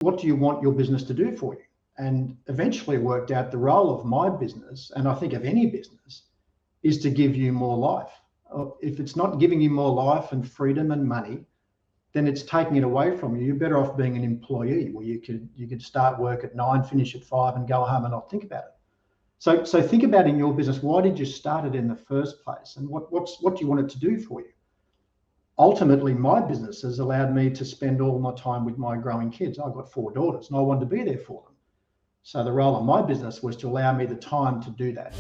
what do you want your business to do for you? And eventually worked out the role of my business, and I think of any business, is to give you more life. If it's not giving you more life and freedom and money, then it's taking it away from you. You're better off being an employee where you could start work at 9, finish at 5, and go home and not think about it. So think about in your business, why did you start it in the first place, and what do you want it to do for you? Ultimately, my business has allowed me to spend all my time with my growing kids. I've got 4 daughters, and I wanted to be there for them. So the role of my business was to allow me the time to do that.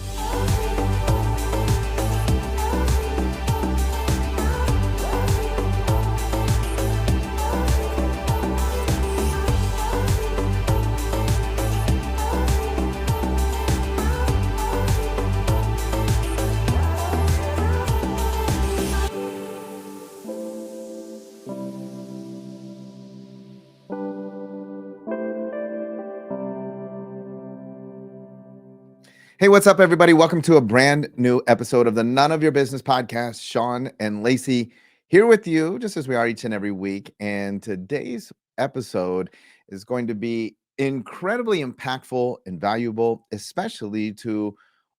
Hey, what's up, everybody? Welcome to a brand new episode of the None of Your Business podcast. Sean and Lacey here with you, just as we are each and every week. And today's episode is going to be incredibly impactful and valuable, especially to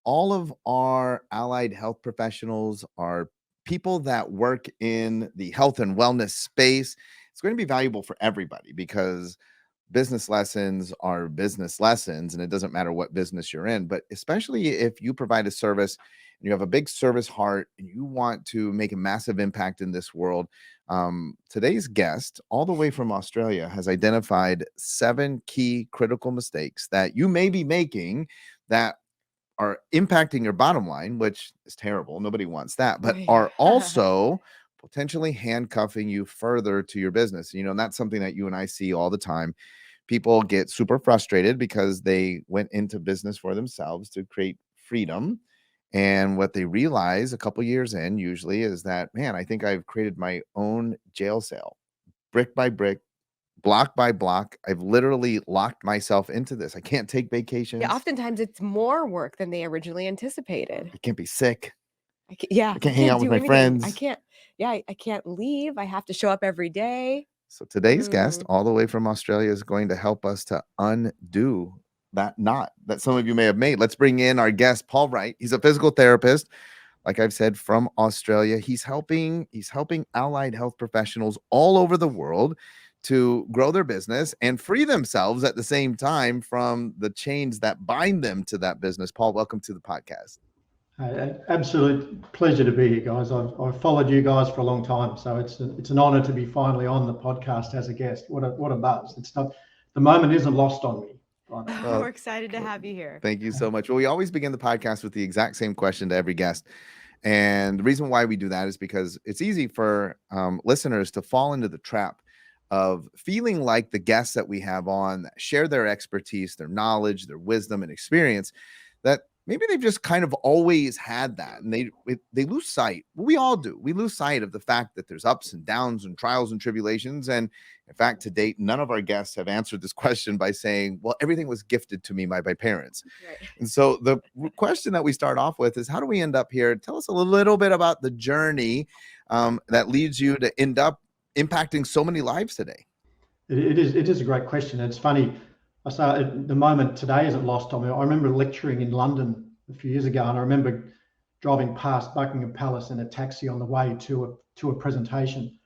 all of our allied health professionals, our people that work in the health and wellness space. It's going to be valuable for everybody because business lessons are business lessons, and it doesn't matter what business you're in, but especially if you provide a service and you have a big service heart and you want to make a massive impact in this world. Today's guest, all the way from Australia, has identified 7 key critical mistakes that you may be making that are impacting your bottom line, which is terrible. Nobody wants that, but are also potentially handcuffing you further to your business. And that's something that you and I see all the time. People get super frustrated because they went into business for themselves to create freedom. And what they realize a couple years in usually is that, man, I think I've created my own jail cell, brick by brick, block by block. I've literally locked myself into this. I can't take vacations. Yeah, oftentimes it's more work than they originally anticipated. I can't be sick. I can't hang out with my friends. I can't leave. I have to show up every day. So today's guest, all the way from Australia, is going to help us to undo that knot that some of you may have made. Let's bring in our guest, Paul Wright. He's a physical therapist, like I've said, from Australia. He's helping allied health professionals all over the world to grow their business and free themselves at the same time from the chains that bind them to that business. Paul, welcome to the podcast. Absolute pleasure to be here, guys. I've followed you guys for a long time, so it's an honor to be finally on the podcast as a guest. What a buzz! It's not, the moment isn't lost on me. We're excited to have you here. Thank you so much. Well, we always begin the podcast with the exact same question to every guest. And the reason why we do that is because it's easy for listeners to fall into the trap of feeling like the guests that we have on that share their expertise, their knowledge, their wisdom and experience, that maybe they've just kind of always had that, and they lose sight. We all do. We lose sight of the fact that there's ups and downs and trials and tribulations. And in fact, to date, none of our guests have answered this question by saying, well, everything was gifted to me by my parents. Right. And so the question that we start off with is, how do we end up here? Tell us a little bit about the journey that leads you to end up impacting so many lives today. It is a great question. It's funny. I say the moment today isn't lost on me. I remember lecturing in London a few years ago, and I remember driving past Buckingham Palace in a taxi on the way to a presentation.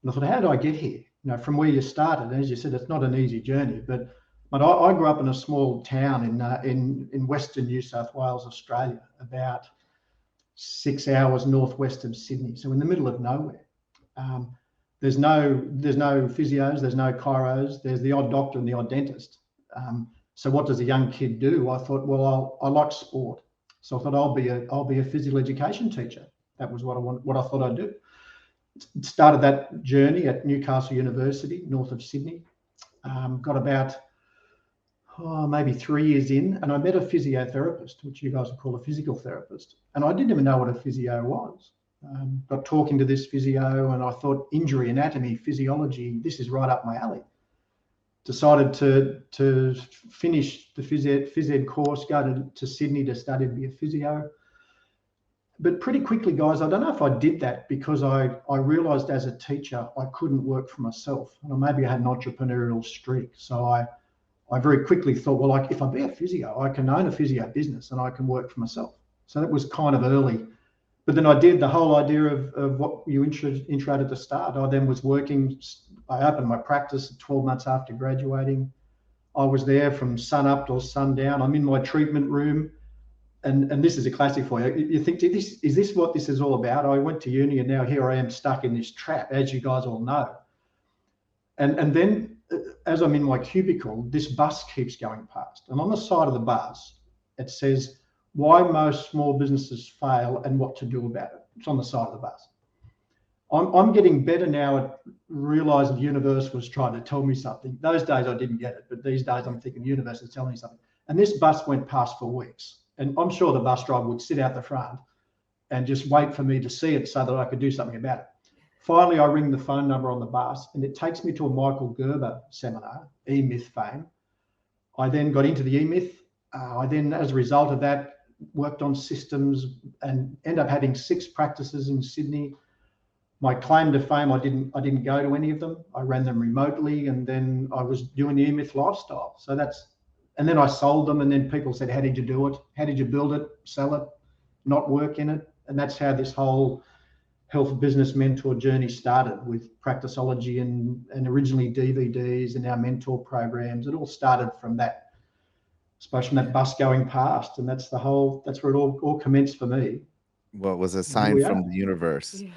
And I thought, how did I get here? From where you started. And as you said, it's not an easy journey. But I grew up in a small town in Western New South Wales, Australia, about 6 hours northwest of Sydney. So in the middle of nowhere. There's no physios, there's no chiros, there's the odd doctor and the odd dentist. So what does a young kid do? I thought, well, I like sport. So I thought I'll be a physical education teacher. That was what I thought I'd do. Started that journey at Newcastle University, north of Sydney. Got about maybe 3 years in, and I met a physiotherapist, which you guys would call a physical therapist. And I didn't even know what a physio was. Got talking to this physio, and I thought injury anatomy, physiology, this is right up my alley. Decided to finish the phys ed course, go to Sydney to study to be a physio. But pretty quickly, guys, I don't know if I did that because I realized as a teacher, I couldn't work for myself. And maybe I had an entrepreneurial streak. So I very quickly thought, well, like if I be a physio, I can own a physio business and I can work for myself. So that was kind of early. But then I did the whole idea of what you introed at the start. I then was working, I opened my practice 12 months after graduating. I was there from sun up till sundown. I'm in my treatment room. And this is a classic for you. You think, is this what this is all about? I went to uni and now here I am stuck in this trap, as you guys all know. And then as I'm in my cubicle, this bus keeps going past. And on the side of the bus, it says, why most small businesses fail and what to do about it. It's on the side of the bus. I'm getting better now at realizing the universe was trying to tell me something. Those days I didn't get it, but these days I'm thinking the universe is telling me something. And this bus went past for weeks. And I'm sure the bus driver would sit out the front and just wait for me to see it so that I could do something about it. Finally, I ring the phone number on the bus and it takes me to a Michael Gerber seminar, E-Myth fame. I then got into the E-Myth. I then, as a result of that, worked on systems and ended up having 6 practices in Sydney. My claim to fame, I didn't go to any of them. I ran them remotely, and then I was doing the E-Myth lifestyle. So and then I sold them, and then people said, how did you do it? How did you build it, sell it, not work in it? And that's how this whole health business mentor journey started, with Practiceology and originally DVDs and our mentor programs. It all started from that, I suppose, from that bus going past. And that's where it all commenced for me. What was a sign from the universe? Yeah.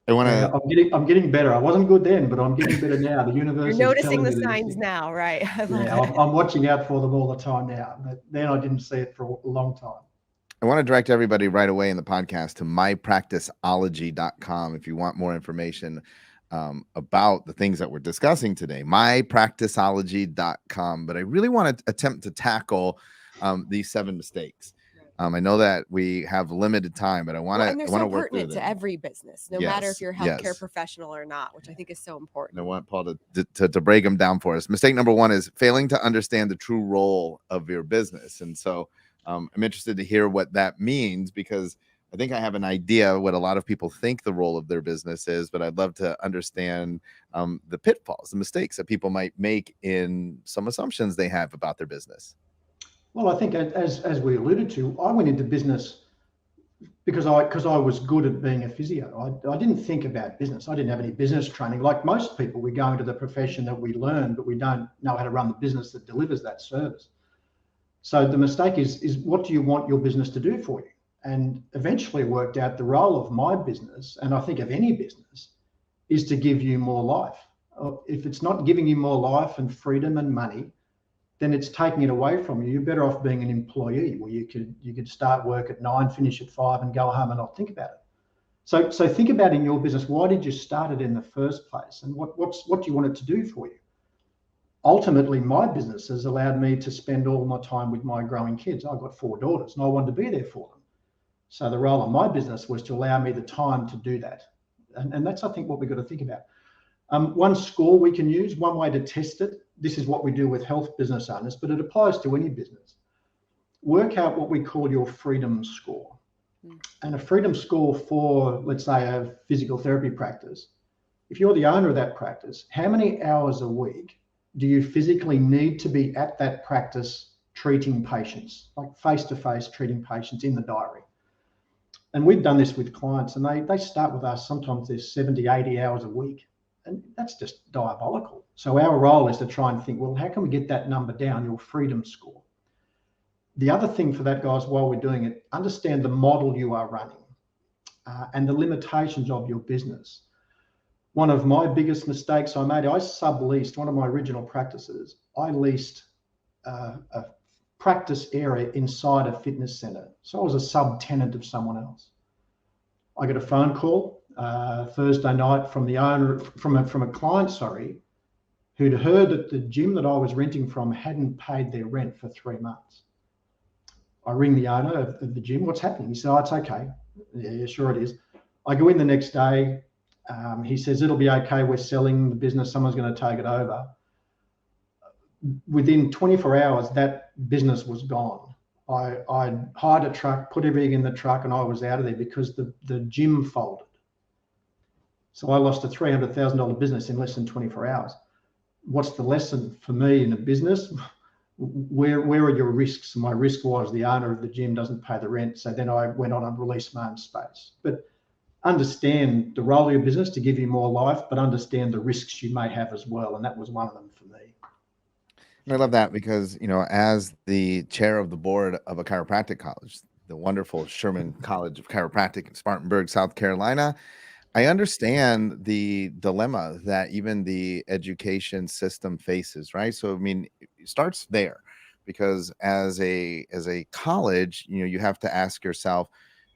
I want to. I'm getting better. I wasn't good then, but I'm getting better now. The universe You're is telling noticing me the signs now, right? I'm watching out for them all the time now. But then I didn't see it for a long time. I want to direct everybody right away in the podcast to mypracticeology.com if you want more information about the things that we're discussing today. mypracticeology.com. But I really want to attempt to tackle these 7 mistakes. I know that we have limited time, but I want to and they're so pertinent to every business, no matter if you're a healthcare professional or not, which I think is so important. And I want Paul to break them down for us. Mistake number 1 is failing to understand the true role of your business. And so I'm interested to hear what that means, because I think I have an idea what a lot of people think the role of their business is, but I'd love to understand the pitfalls, the mistakes that people might make in some assumptions they have about their business. Well, I think as we alluded to, I went into business because I was good at being a physio. I didn't think about business. I didn't have any business training. Like most people, we go into the profession that we learn, but we don't know how to run the business that delivers that service. So the mistake is what do you want your business to do for you? And eventually worked out the role of my business, and I think of any business, is to give you more life. If it's not giving you more life and freedom and money, then it's taking it away from you. You're better off being an employee where you could start work at 9, finish at 5 and go home and not think about it. So think about in your business, why did you start it in the first place? And what do you want it to do for you? Ultimately, my business has allowed me to spend all my time with my growing kids. I've got 4 daughters and I wanted to be there for them. So the role of my business was to allow me the time to do that. And that's, I think, what we've got to think about. One score we can use, one way to test it, this is what we do with health business owners, but it applies to any business. Work out what we call your freedom score. And a freedom score for, let's say, a physical therapy practice, if you're the owner of that practice, how many hours a week do you physically need to be at that practice treating patients, like face-to-face treating patients in the diary? And we've done this with clients, and they start with us, sometimes there's 70, 80 hours a week. And that's just diabolical. So our role is to try and think, well, how can we get that number down, your freedom score? The other thing for that, guys, while we're doing it, understand the model you are running and the limitations of your business. One of my biggest mistakes I made, I subleased one of my original practices. I leased a practice area inside a fitness center. So I was a subtenant of someone else. I got a phone call Thursday night from the owner, from a client, who'd heard that the gym that I was renting from hadn't paid their rent for 3 months. I ring the owner of the gym. What's happening? He said, oh, it's okay. Yeah, sure it is. I go in the next day. He says, it'll be okay. We're selling the business. Someone's going to take it over. Within 24 hours, that business was gone. I hired a truck, put everything in the truck, and I was out of there because the gym folded. So I lost a $300,000 business in less than 24 hours. What's the lesson for me in a business? Where are your risks? My risk was the owner of the gym doesn't pay the rent. So then I went on and released my own space. But understand the role of your business to give you more life, but understand the risks you may have as well. And that was one of them for me. And I love that because, as the chair of the board of a chiropractic college, the wonderful Sherman College of Chiropractic in Spartanburg, South Carolina, I understand the dilemma that even the education system faces, right? So, I mean, it starts there because as a college, you have to ask yourself,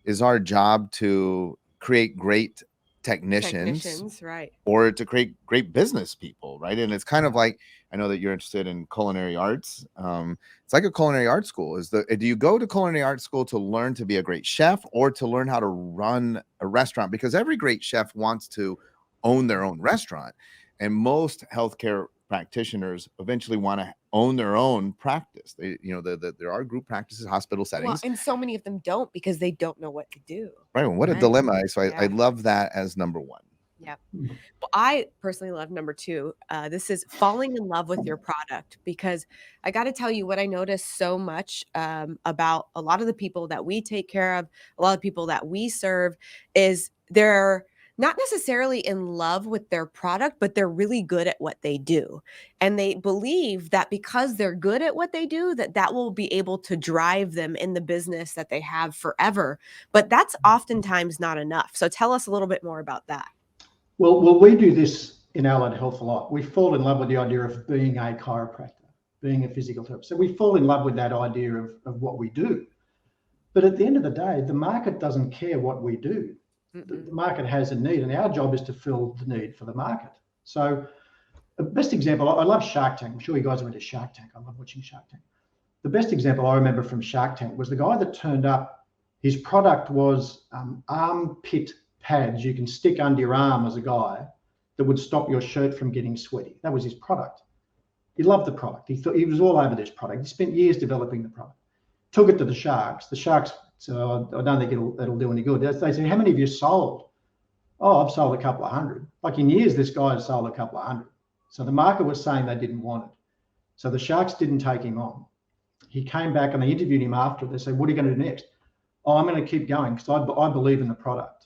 is our job to create great technicians, right, or to create great business people, right? And it's kind of like, I know that you're interested in culinary arts. It's like a culinary art school. Do you go to culinary art school to learn to be a great chef or to learn how to run a restaurant? Because every great chef wants to own their own restaurant, and most healthcare practitioners eventually want to own their own practice. There are group practices, hospital settings. Well, and so many of them don't because they don't know what to do. Right. Well, what a dilemma. So I love that as number one. Yeah. Well, I personally love number two. This is falling in love with your product, because I got to tell you what I noticed so much about a lot of the people that we take care of, a lot of people that we serve, is they're not necessarily in love with their product, but they're really good at what they do. And they believe that because they're good at what they do, that will be able to drive them in the business that they have forever. But that's oftentimes not enough. So tell us a little bit more about that. Well, we do this in Allied Health a lot. We fall in love with the idea of being a chiropractor, being a physical therapist. So we fall in love with that idea of what we do. But at the end of the day, the market doesn't care what we do. The market has a need, and our job is to fill the need for the market. So the best example, I love Shark Tank. I'm sure you guys are into Shark Tank. I love watching Shark Tank. The best example I remember from Shark Tank was the guy that turned up. His product was armpit pads you can stick under your arm as a guy that would stop your shirt from getting sweaty. That was his product. He loved the product. He thought he was all over this product. He spent years developing the product. Took it to the Sharks. The Sharks, so I don't think it'll do any good. They said, how many of you sold? Oh, I've sold a couple of hundred. Like in years, this guy has sold a couple of hundred. So the market was saying they didn't want it. So the Sharks didn't take him on. He came back and they interviewed him after. They said, what are you going to do next? Oh, I'm going to keep going because I believe in the product.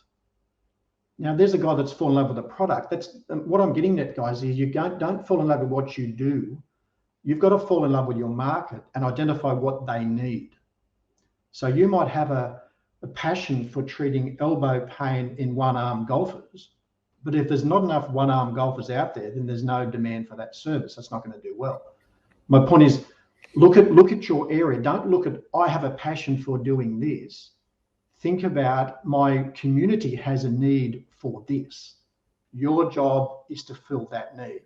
Now, there's a guy that's fallen in love with the product. That's what I'm getting at, guys, is you don't fall in love with what you do. You've got to fall in love with your market and identify what they need. So you might have a passion for treating elbow pain in one-arm golfers, but if there's not enough one-arm golfers out there, then there's no demand for that service. That's not going to do well. My point is, look at your area. Don't look at, I have a passion for doing this. Think about, my community has a need for this. Your job is to fill that need.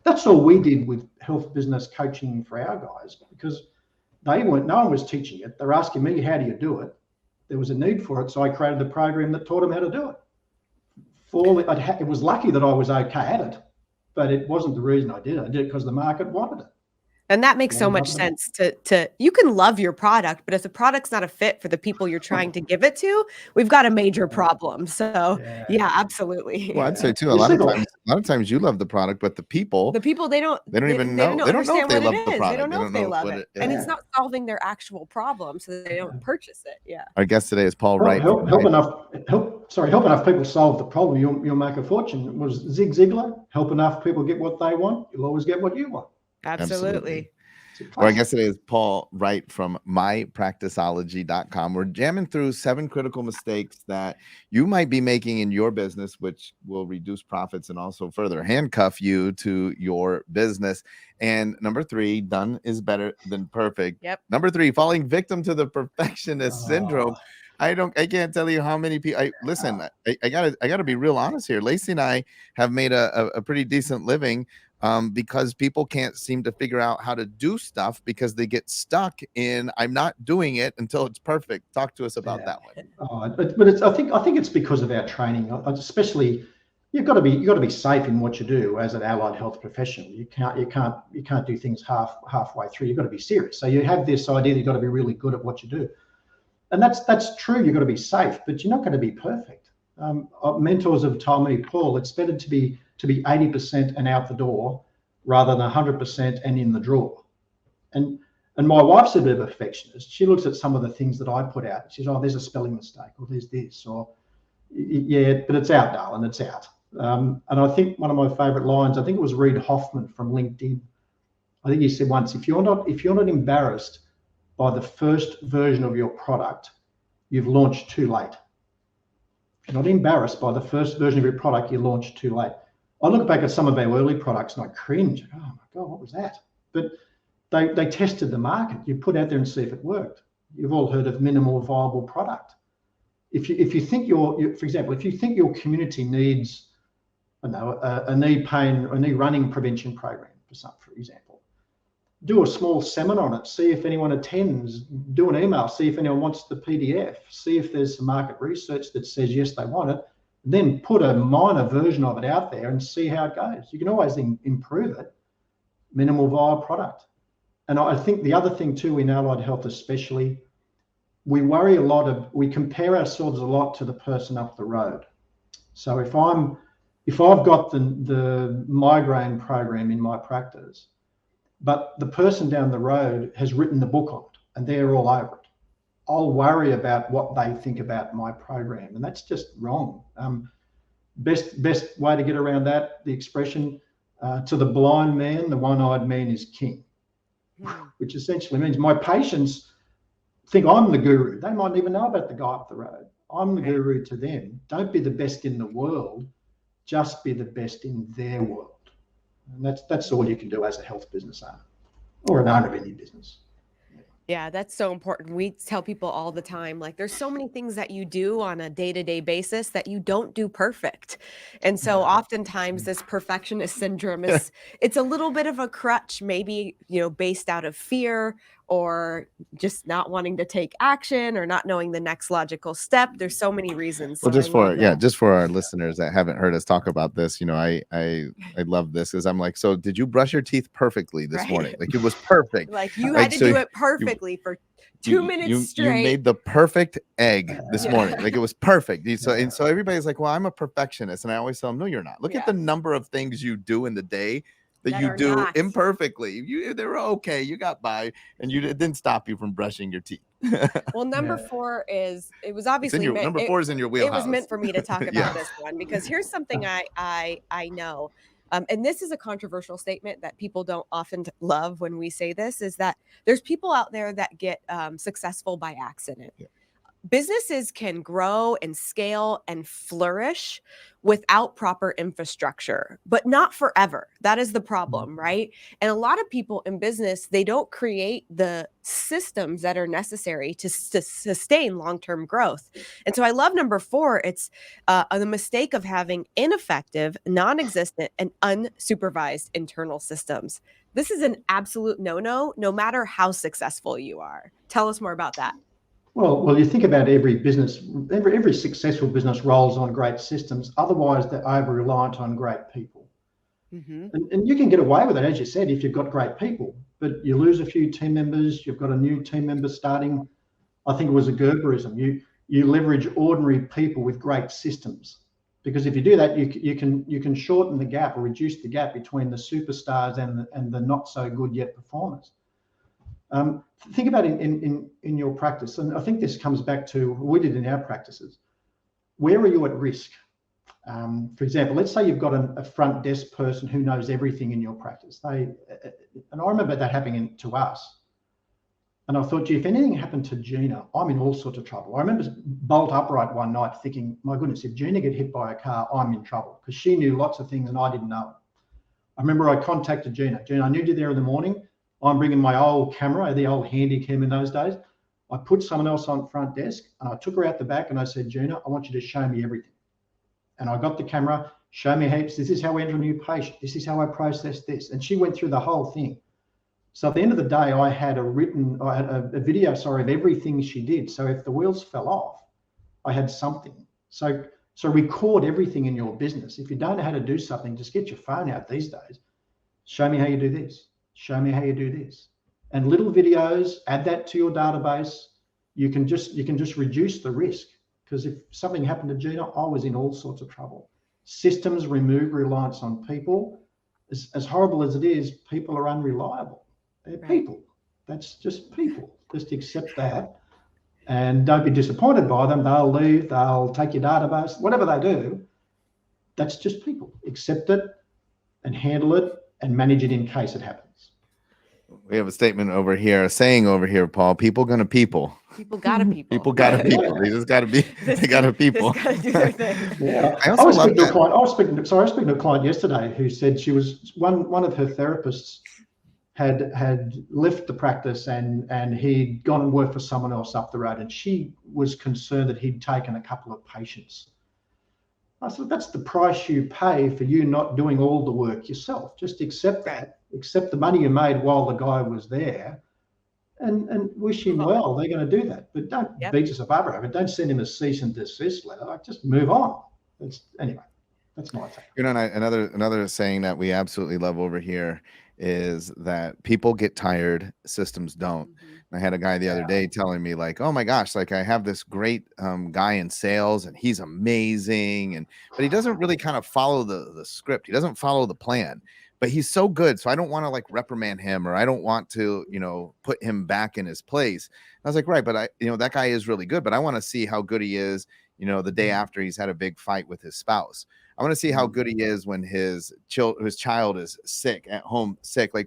That's all we did with health business coaching for our guys, because no one was teaching it. They're asking me, how do you do it? There was a need for it, so I created the program that taught them how to do it. It was lucky that I was okay at it, but it wasn't the reason I did it. I did it because the market wanted it. And that makes so much sense to you can love your product, but if the product's not a fit for the people you're trying to give it to, we've got a major problem. So yeah, absolutely. Well, I'd say too, a lot of times you love the product, but the people they don't even know. They don't know if they love the product. They don't know if they love it. And it's not solving their actual problem, so they don't purchase it. Yeah. Our guest today is Paul Wright. Help enough people solve the problem, you'll make a fortune. It was Zig Ziglar, help enough people get what they want, you'll always get what you want. Absolutely. Well, our guest today is Paul Wright from mypracticeology.com. We're jamming through 7 critical mistakes that you might be making in your business, which will reduce profits and also further handcuff you to your business. And number 3, done is better than perfect. Yep. Number 3, falling victim to the perfectionist syndrome. I can't tell you how many people. I gotta be real honest here. Lacey and I have made a pretty decent living because people can't seem to figure out how to do stuff because they get stuck in, I'm not doing it until it's perfect. Talk to us about that one. But I think it's because of our training, especially you've got to be safe in what you do as an allied health professional. You can't do things halfway through. You've got to be serious. So you have this idea that you've got to be really good at what you do, and that's true. You've got to be safe, but you're not going to be perfect. Mentors have told me, Paul, it's better to be 80% and out the door rather than 100% and in the drawer. And my wife's a bit of a perfectionist. She looks at some of the things that I put out. She says, "Oh, there's a spelling mistake, or there's this, or yeah, but it's out, darling, it's out." And I think one of my favourite lines, I think it was Reid Hoffman from LinkedIn. I think he said once, if you're not embarrassed by the first version of your product, you've launched too late. If you're not embarrassed by the first version of your product, you launched too late. I look back at some of our early products and I cringe. Oh my God, what was that? But they tested the market. You put out there and see if it worked. You've all heard of minimal viable product. If you think for example, if you think your community needs, I don't know, a knee pain or knee running prevention program for example, do a small seminar on it. See if anyone attends. Do an email. See if anyone wants the PDF. See if there's some market research that says yes, they want it. Then put a minor version of it out there and see how it goes. You can always improve it. Minimal viable product. And I think the other thing too in allied health especially, we compare ourselves a lot to the person up the road. So if I've got the migraine program in my practice, but the person down the road has written the book on it and they're all over it, I'll worry about what they think about my program, and that's just wrong. Best way to get around that, the expression, to the blind man, the one-eyed man is king. Which essentially means my patients think I'm the guru. They might even know about the guy up the road. I'm the guru to them. Don't be the best in the world, just be the best in their world. And that's all you can do as a health business owner or an owner of any business. Yeah, that's so important. We tell people all the time, like there's so many things that you do on a day-to-day basis that you don't do perfect. And so oftentimes this perfectionist syndrome it's a little bit of a crutch, maybe, based out of fear or just not wanting to take action or not knowing the next logical step. There's so many reasons. Well, So just for our listeners that haven't heard us talk about this, I love this because I'm like, so did you brush your teeth perfectly this morning? Like it was perfect. Like you had to do it perfectly for 2 minutes straight. You made the perfect egg this morning. Like it was perfect. So everybody's like, well, I'm a perfectionist. And I always tell them, no, you're not. Look at the number of things you do in the day that you do imperfectly. They were okay. You got by, and it didn't stop you from brushing your teeth. Well, number 4 is, it was obviously number 4 is in your wheelhouse. It was meant for me to talk about this one because here's something I know. And this is a controversial statement that people don't often love when we say this, is that there's people out there that get successful by accident. Yeah. Businesses can grow and scale and flourish without proper infrastructure, but not forever. That is the problem, right? And a lot of people in business, they don't create the systems that are necessary to sustain long-term growth. And so I love number 4. It's the mistake of having ineffective, non-existent, and unsupervised internal systems. This is an absolute no-no, no matter how successful you are. Tell us more about that. Well, you think about every business, every successful business rolls on great systems. Otherwise, they're over-reliant on great people. Mm-hmm. And you can get away with it, as you said, if you've got great people. But you lose a few team members, you've got a new team member starting. I think it was a Gerberism. You leverage ordinary people with great systems, because if you do that, you can shorten the gap or reduce the gap between the superstars and the not so good yet performers. Think about it in your practice, and I think this comes back to what we did in our practices. Where are you at risk? For example, let's say you've got a front desk person who knows everything in your practice. And I remember that happening to us. And I thought, gee, if anything happened to Gina, I'm in all sorts of trouble. I remember bolt upright one night thinking, my goodness, if Gina get hit by a car, I'm in trouble, because she knew lots of things and I didn't know. I remember I contacted Gina. Gina, I need you there in the morning. I'm bringing my old camera, the old handy cam in those days. I put someone else on front desk and I took her out the back and I said, Gina, I want you to show me everything. And I got the camera, show me heaps. This is how we enter a new patient. This is how I process this. And she went through the whole thing. So at the end of the day, I had a video of everything she did. So if the wheels fell off, I had something. So So record everything in your business. If you don't know how to do something, just get your phone out these days. Show me how you do this. Show me how you do this. And little videos, add that to your database. You can just reduce the risk, because if something happened to Gina, I was in all sorts of trouble. Systems remove reliance on people. As horrible as it is, people are unreliable. They're people. That's just people. Just accept that. And don't be disappointed by them. They'll leave, they'll take your database, whatever they do. That's just people. Accept it and handle it and manage it in case it happens. We have a statement over here, a saying over here, Paul. People gonna people. People gotta people. People gotta people. They just gotta be. They gotta people. Just gotta do their thing. Yeah. I also love that. I was speaking to a client yesterday who said she was one of her therapists had left the practice and he'd gone and worked for someone else up the road, and she was concerned that he'd taken a couple of patients. I said, that's the price you pay for you not doing all the work yourself. Just accept that. Accept the money you made while the guy was there, and wish him well. They're going to do that, but don't beat yourself up over it. Don't send him a cease and desist letter. Like, just move on. Anyway, that's my take. You know, and another saying that we absolutely love over here is that people get tired, systems don't. I had a guy the other day telling me, like, oh my gosh, like I have this great guy in sales and he's amazing, but he doesn't really kind of follow the script. He doesn't follow the plan, but he's so good. So I don't want to like reprimand him, or I don't want to, put him back in his place. I was like, right, but that guy is really good, but I want to see how good he is, the day after he's had a big fight with his spouse. I want to see how good he is when his child is sick at home, sick. Like,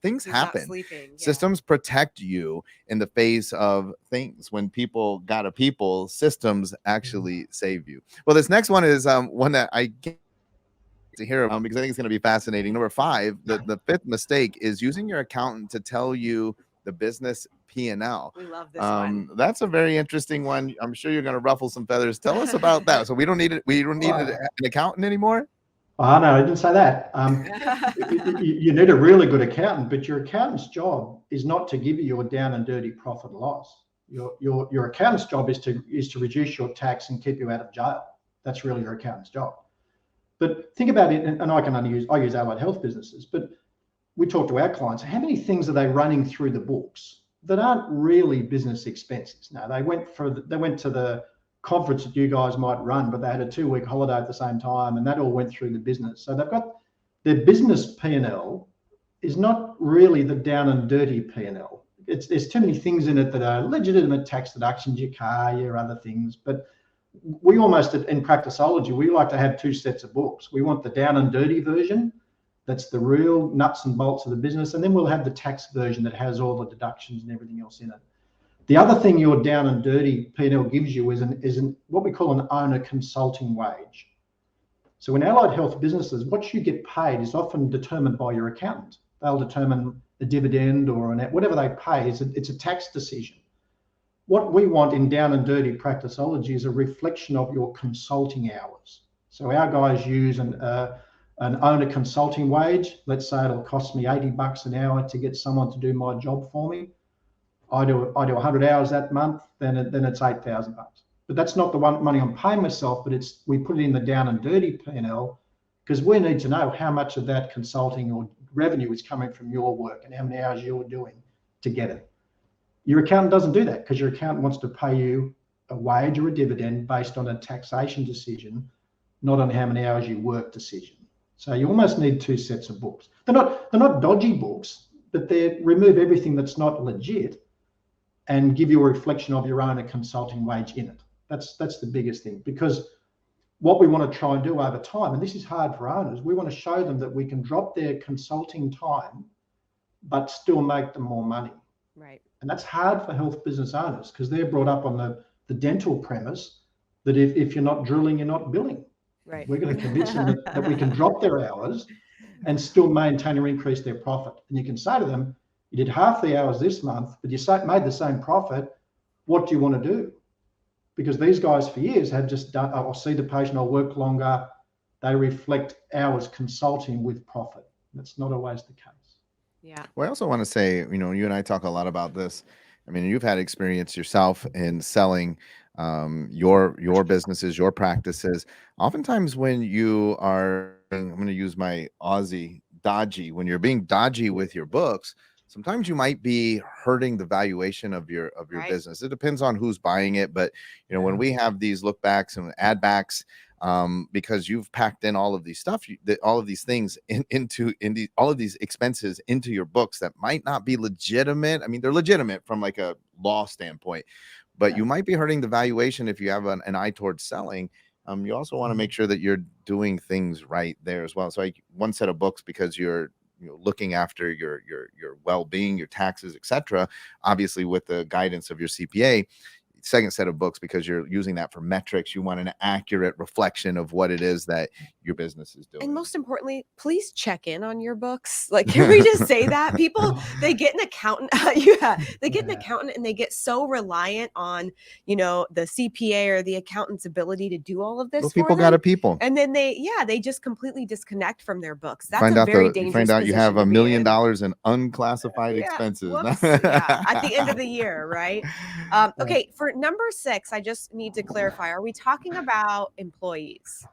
things happen. Systems protect you in the face of things. When people gotta people, systems actually save you. Well, this next one is one that I get to hear about because I think it's going to be fascinating. Number 5, the fifth mistake is using your accountant to tell you the business P&L. We love this one. That's a very interesting one. I'm sure you're going to ruffle some feathers. Tell us about that. So we don't need an accountant anymore? Oh, no, I didn't say that. You need a really good accountant, but your accountant's job is not to give you your down and dirty profit and loss. Your accountant's job is to reduce your tax and keep you out of jail. That's really your accountant's job. But think about it, and I use allied health businesses, but we talk to our clients. How many things are they running through the books that aren't really business expenses? Now, they went to the conference that you guys might run, but they had a 2-week holiday at the same time, and that all went through the business. So they've got their business P&L is not really the down and dirty P&L. There's too many things in it that are legitimate tax deductions, your car, your other things. But we almost, in Practiceology, we like to have 2 sets of books. We want the down and dirty version. That's the real nuts and bolts of the business. And then we'll have the tax version that has all the deductions and everything else in it. The other thing your down and dirty P&L gives you is what we call an owner consulting wage. So in allied health businesses, what you get paid is often determined by your accountant. They'll determine a dividend or whatever they pay. It's a tax decision. What we want in down and dirty Practiceology is a reflection of your consulting hours. So our guys use an owner consulting wage. Let's say it'll cost me $80 an hour to get someone to do my job for me. I do 100 hours that month, then it's $8,000. But that's not the money I'm paying myself, but we put it in the down and dirty P&L because we need to know how much of that consulting or revenue is coming from your work and how many hours you're doing to get it. Your accountant doesn't do that because your accountant wants to pay you a wage or a dividend based on a taxation decision, not on how many hours you work decision. So you almost need 2 sets of books. They're not dodgy books, but they remove everything that's not legit and give you a reflection of your own consulting wage in it. That's the biggest thing, because what we want to try and do over time, and this is hard for owners, we want to show them that we can drop their consulting time, but still make them more money. Right. And that's hard for health business owners because they're brought up on the dental premise that if you're not drilling, you're not billing. Right. We're going to convince them that we can drop their hours and still maintain or increase their profit. And you can say to them, you did half the hours this month, but you made the same profit. What do you want to do? Because these guys for years have just done, I'll see the patient, I'll work longer. They reflect hours consulting with profit. That's not always the case. Yeah. Well, I also want to say, you and I talk a lot about this. I mean, you've had experience yourself in selling your businesses, your practices. Oftentimes when you are, I'm going to use my Aussie dodgy, when you're being dodgy with your books, sometimes you might be hurting the valuation of your Right. business. It depends on who's buying it, but when we have these look backs and add backs, because you've packed in all of these stuff, all of these things into all of these expenses into your books that might not be legitimate. I mean, they're legitimate from like a law standpoint, but you might be hurting the valuation if you have an eye towards selling. You also want to make sure that you're doing things right there as well. So like one set of books because you're looking after your well-being, your taxes, etc. Obviously with the guidance of your CPA. Second set of books because you're using that for metrics. You want an accurate reflection of what it is that your business is doing. And most importantly, please check in on your books. Like, can we just say that? People, they get an accountant. They get an accountant and they get so reliant on, the CPA or the accountant's ability to do all of this. Those people got a people. And then they just completely disconnect from their books. That's find a out very dangerous find out you have $1 million in in unclassified expenses. Whoops. At the end of the year, right? Okay, for number 6, I just need to clarify, are we talking about employees?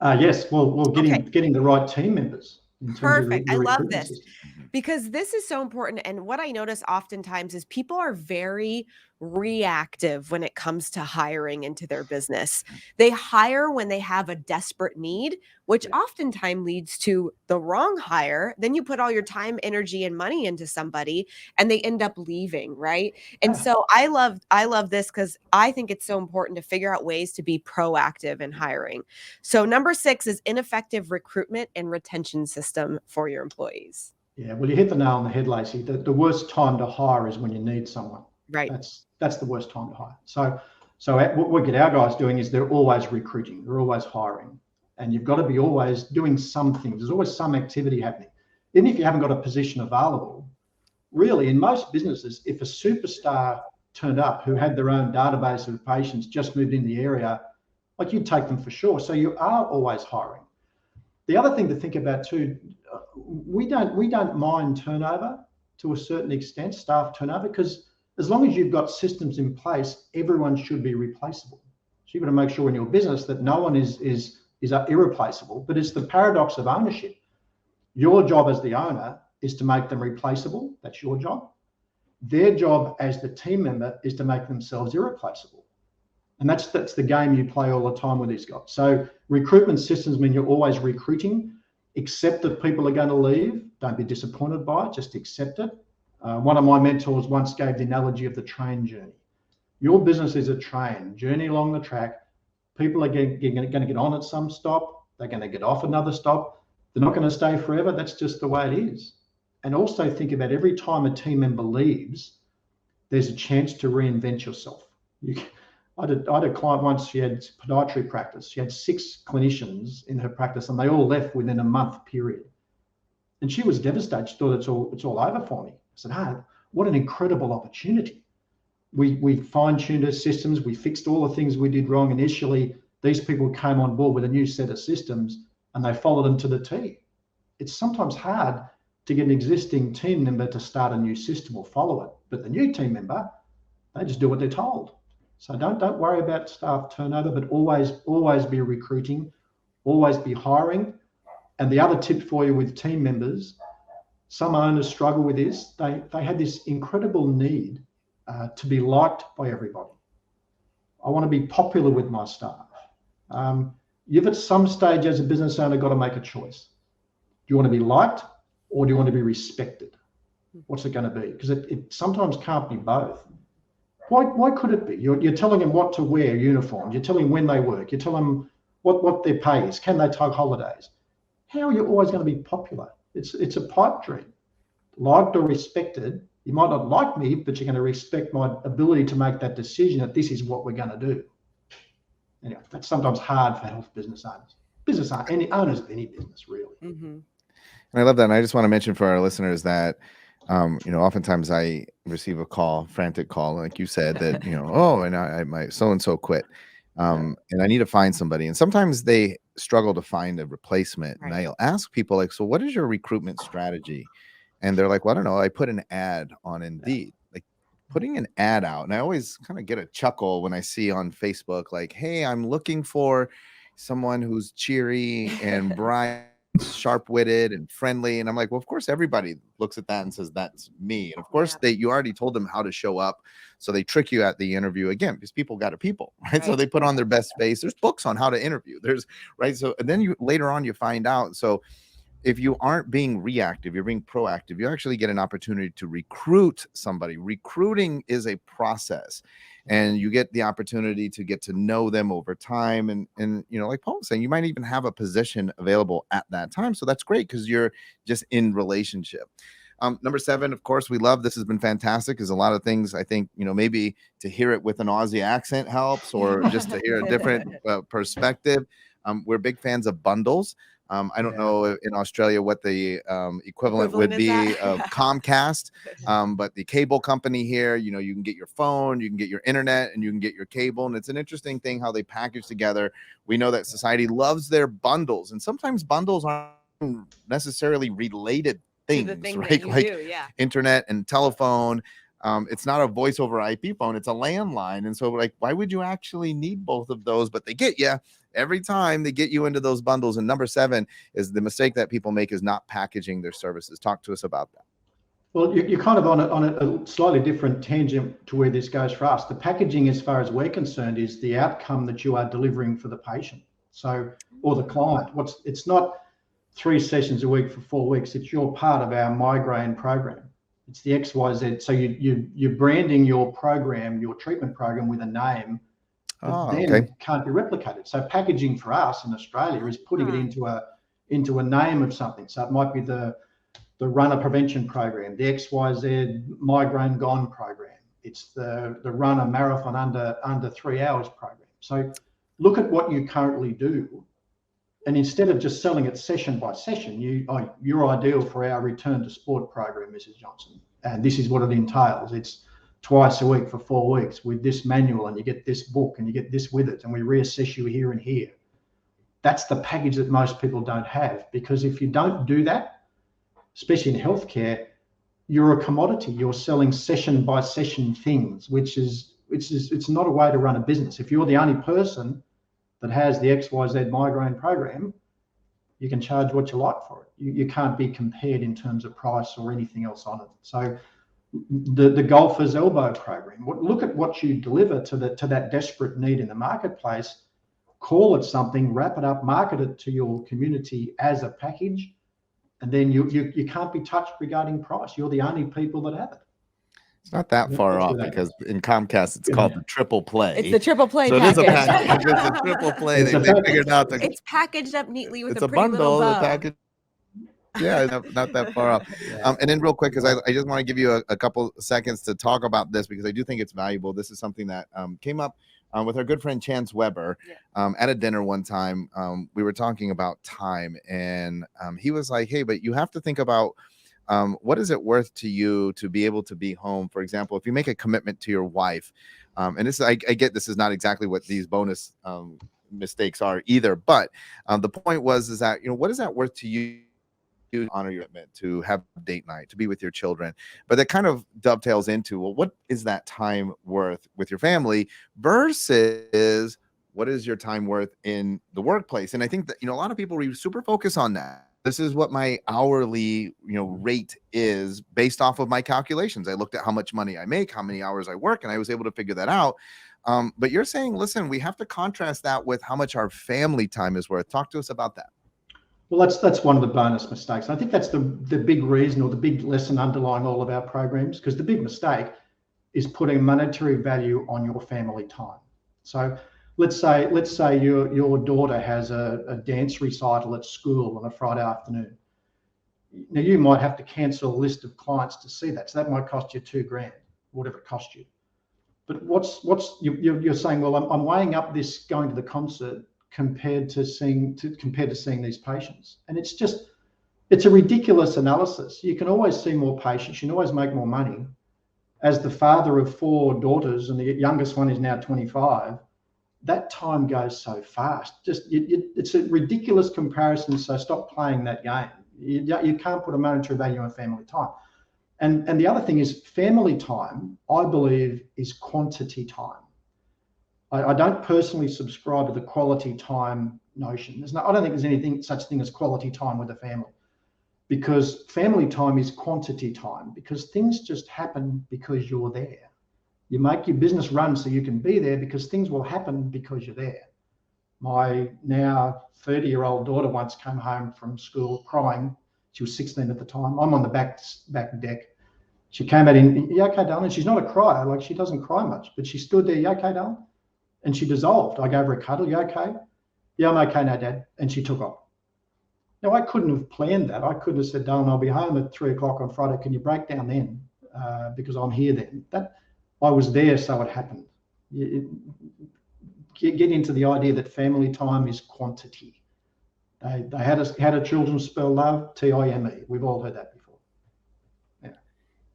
Yes, well, getting the right team members. Perfect. I love this because this is so important. And what I notice oftentimes is people are very reactive when it comes to hiring into their business. They hire when they have a desperate need, which oftentimes leads to the wrong hire. Then you put all your time, energy, and money into somebody and they end up leaving, right? And so I love this because I think it's so important to figure out ways to be proactive in hiring. So number 6 is ineffective recruitment and retention system for your employees. Yeah, well, you hit the nail on the head, Lacey. The worst time to hire is when you need someone. Right. That's the worst time to hire. So what we get our guys doing is they're always recruiting. They're always hiring. And you've got to be always doing some things. There's always some activity happening. Even if you haven't got a position available, really, in most businesses, if a superstar turned up who had their own database of patients, just moved in the area, like you'd take them for sure. So you are always hiring. The other thing to think about too, we don't mind turnover to a certain extent, staff turnover, because as long as you've got systems in place, everyone should be replaceable. So you've got to make sure in your business that no one is irreplaceable. But it's the paradox of ownership. Your job as the owner is to make them replaceable. That's your job. Their job as the team member is to make themselves irreplaceable. And that's the game you play all the time with these guys. So recruitment systems mean you're always recruiting. Accept that people are going to leave. Don't be disappointed by it. Just accept it. One of my mentors once gave the analogy of the train journey. Your business is a train, journey along the track. People are going to get on at some stop. They're going to get off another stop. They're not going to stay forever. That's just the way it is. And also think about every time a team member leaves, there's a chance to reinvent yourself. I had a client once, she had podiatry practice. She had 6 clinicians in her practice and they all left within a month period. And she was devastated. She thought it's all over for me. I said, hey, what an incredible opportunity. We fine-tuned her systems. We fixed all the things we did wrong initially. These people came on board with a new set of systems and they followed them to the T. It's sometimes hard to get an existing team member to start a new system or follow it. But the new team member, they just do what they're told. So don't worry about staff turnover, but always be recruiting, always be hiring. And the other tip for you with team members, some owners struggle with this. They have this incredible need to be liked by everybody. I want to be popular with my staff. You've at some stage as a business owner got to make a choice. Do you want to be liked or do you want to be respected? What's it going to be? Because it sometimes can't be both. Why could it be? You're telling them what to wear, uniforms. You're telling them when they work. You're telling them what their pay is. Can they take holidays? How are you always going to be popular? It's a pipe dream. Liked or respected, you might not like me, but you're going to respect my ability to make that decision that this is what we're going to do. Anyway, that's sometimes hard for health business owners. Any owners of any business, really. Mm-hmm. And I love that. And I just want to mention for our listeners that oftentimes I receive a frantic call, like you said, that, and my so-and-so quit. And I need to find somebody. And sometimes they struggle to find a replacement. Right. And I'll ask people like, so what is your recruitment strategy? And they're like, well, I don't know. I put an ad on Indeed. Like, putting an ad out, and I always kind of get a chuckle when I see on Facebook, like, hey, I'm looking for someone who's cheery and bright, sharp-witted and friendly. And I'm like, well, of course, everybody looks at that and says, that's me. And of course, you already told them how to show up. So they trick you at the interview again, because people got to people, right? So they put on their best face. There's books on how to interview. There's right. So, and then later on, you find out. So if you aren't being reactive, you're being proactive, you actually get an opportunity to recruit somebody. Recruiting is a process, and you get the opportunity to get to know them over time. And like Paul was saying, you might even have a position available at that time. So that's great, because you're just in relationship. Number 7, of course, we love, this has been fantastic, because a lot of things, I think, maybe to hear it with an Aussie accent helps, or just to hear a different perspective. We're big fans of bundles. I don't know in Australia what the equivalent would be of Comcast, but the cable company here, you can get your phone, you can get your internet, and you can get your cable. And it's an interesting thing how they package together. We know that society loves their bundles, and sometimes bundles aren't necessarily related things, right? Like internet and telephone. It's not a voice over IP phone, it's a landline. And so, like, why would you actually need both of those? But they get you every time, they get you into those bundles. And number 7 is the mistake that people make, is not packaging their services. Talk to us about that. Well, you're kind of on a slightly different tangent to where this goes for us. The packaging, as far as we're concerned, is the outcome that you are delivering for the patient, or the client. It's not 3 sessions a week for 4 weeks. It's you're part of our migraine program. It's the XYZ. So you're branding your program, your treatment program, with a name that can't be replicated. So packaging for us in Australia is putting it into a name of something. So it might be the runner prevention program, the XYZ migraine gone program. It's the runner marathon under 3 hours program. So look at what you currently do, and instead of just selling it session by session, you're ideal for our return to sport program, Mrs. Johnson. And this is what it entails. It's twice a week for 4 weeks with this manual, and you get this book, and you get this with it, and we reassess you here and here. That's the package that most people don't have, because if you don't do that, especially in healthcare, you're a commodity. You're selling session by session things, which is it's not a way to run a business. If you're the only person that has the XYZ migraine program, you can charge what you like for it. You can't be compared in terms of price or anything else on it. So the golfer's elbow program, look at what you deliver to that desperate need in the marketplace, call it something, wrap it up, market it to your community as a package, and then you can't be touched regarding price. You're the only people that have it. It's not that far off, because in Comcast it's called the triple play. It's the triple play so package. It is a package. It's a triple play. They figured out it's packaged up neatly with it's a pretty bundle. little bow. The package. Yeah, not that far off. And then real quick, because I just want to give you a couple seconds to talk about this, because I do think it's valuable. This is something that came up with our good friend Chance Weber at a dinner one time. We were talking about time, and he was like, hey, but you have to think about what is it worth to you to be able to be home? For example, if you make a commitment to your wife, and this, I get this is not exactly what these bonus mistakes are either, but the point is that, what is that worth to you? To honor your commitment, to have date night, to be with your children. But that kind of dovetails into, well, what is that time worth with your family versus what is your time worth in the workplace? And I think that, a lot of people super focus on that. This is what my hourly, rate is based off of my calculations. I looked at how much money I make, how many hours I work, and I was able to figure that out. But you're saying, listen, we have to contrast that with how much our family time is worth. Talk to us about that. Well, that's one of the bonus mistakes. I think that's the big reason, or the big lesson underlying all of our programs, because the big mistake is putting monetary value on your family time. So let's say your daughter has a dance recital at school on a Friday afternoon. Now you might have to cancel a list of clients to see that. So that might cost you $2,000, whatever it cost you. But you're saying, well, I'm weighing up this going to the concert compared to seeing these patients, and it's a ridiculous analysis. You can always see more patients, you can always make more money. As the father of 4 daughters, and the youngest one is now 25, that time goes so fast. It's a ridiculous comparison. So stop playing that game. You can't put a monetary value on family time. And the other thing is family time, I believe, is quantity time. I don't personally subscribe to the quality time notion. I don't think there's anything such thing as quality time with a family, because family time is quantity time, because things just happen because you're there. You make your business run so you can be there because things will happen because you're there. My now 30-year-old daughter once came home from school crying. She was 16 at the time. I'm on the back deck. She came out in, "You okay, darling?" She's not a crier, like she doesn't cry much, but she stood there, "You okay, darling?" And she dissolved. I gave her a cuddle. "You okay?" "Yeah, I'm okay now, Dad." And she took off. Now, I couldn't have planned that. I couldn't have said, "Darling, I'll be home at 3 o'clock on Friday. Can you break down then? Because I'm here then." I was there, so it happened. Get into the idea that family time is quantity. They had a children's spell love, TIME. We've all heard that before. Yeah.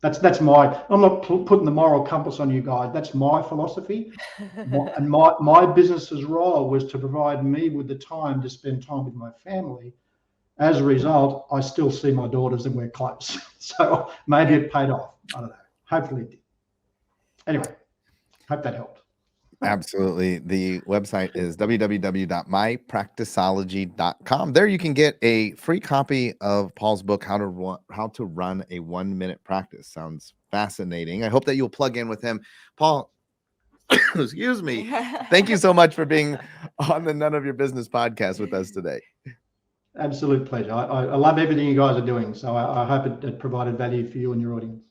That's I'm not putting the moral compass on you guys. That's my philosophy. And my business's role was to provide me with the time to spend time with my family. As a result, I still see my daughters and we're close. So maybe it paid off. I don't know. Hopefully it did. Anyway, hope that helped. Absolutely. The website is www.mypracticology.com. There you can get a free copy of Paul's book, How to Run a 1-Minute Practice. Sounds fascinating. I hope that you'll plug in with him. Paul, excuse me. Thank you so much for being on the None of Your Business podcast with us today. Absolute pleasure. I love everything you guys are doing. So I hope it provided value for you and your audience.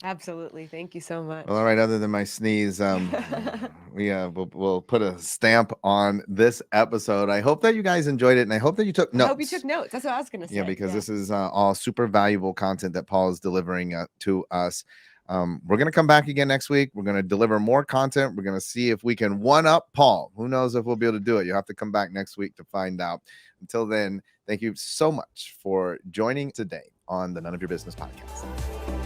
Absolutely. Thank you so much. Well, all right. Other than my sneeze, we'll put a stamp on this episode. I hope that you guys enjoyed it, and I hope that you took notes. I hope you took notes. That's what I was going to say. Yeah, because this is all super valuable content that Paul is delivering to us. We're going to come back again next week. We're going to deliver more content. We're going to see if we can one-up Paul. Who knows if we'll be able to do it? You'll have to come back next week to find out. Until then, thank you so much for joining today on the None of Your Business podcast.